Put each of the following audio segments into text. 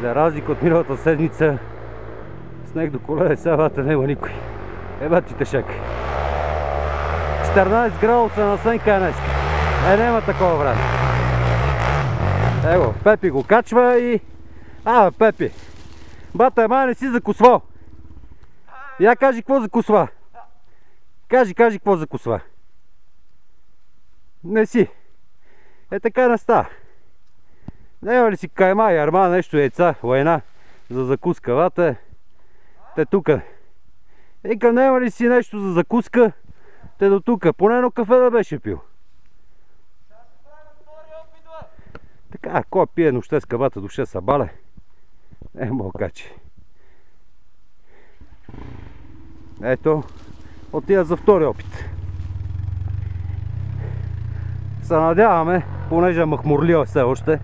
За разлика от миналата седмица, снег до коледа, сега няма никой. Еба ти тешак. 14 градуса на сенка днес. Няма такова време. Его, Пепи го качва и... Пепи! Бата, май не си закусвал. Я кажи какво закусва. Кажи какво закусва. Не си. Така не става. Няма ли си кайма, ярма, нещо, яйца, лайна за закуска, вата? Те тука. Ека, няма ли си нещо за закуска? Те до тука. Поне едно кафе да беше пил. Така, кой пие нощеска вата до 6 бале? Мога качи. Ето, отида за втори опит. Се надяваме, понеже махмурлива все още,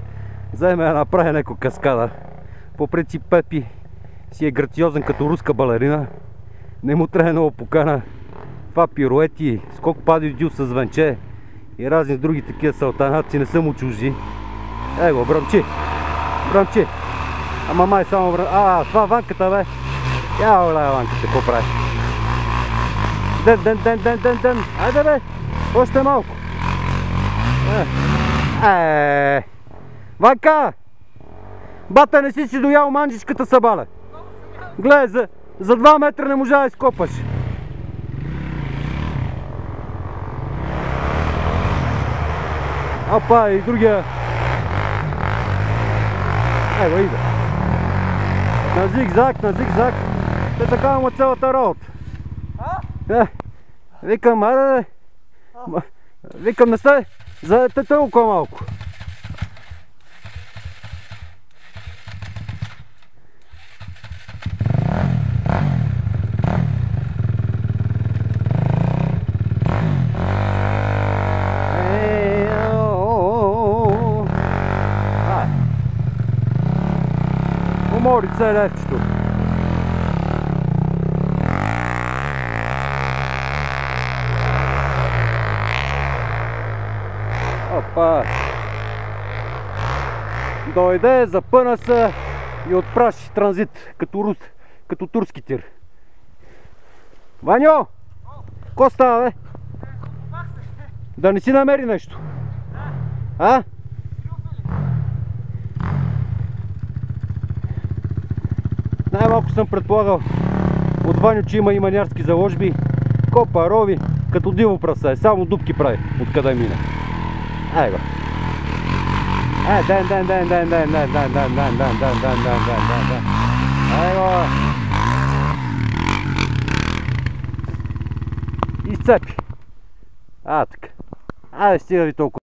вземе да направи някой каскада. По принцип Пепи си е грациозен като руска балерина. Не му трябва много покана. Това пируети, скок пади дюл с венче и разни други такива салтанаци не са му чужди. Его, бръмчи! Бръмчи! Ама май само бръмчи. Това ванката, бе! Я оля ванката, какво прави? Ден! Айде, бе! Още малко! Ванка! Бата, не си доял манджичката сабале! Гледай, за 2 метра не можа да изкопаш! Опа, и другия! Ево, иде! На зигзаг! Те така му цялата работа! Викам, айде! Викам, не сте! Заедете около малко! Уморица е левчето! Опа! Дойде, запъна се и отпраши транзит, като турски тир. Ваньо! Ко става, бе? Да не си намери нещо? Най-малко съм предполагал от Ваньо, че има и манярски заложби. Копа, рови, като диво прасе, само дупки прави, откъде мине. Айде. Ден. Айде. Изцепи. Така. Айде, стига ви толкова.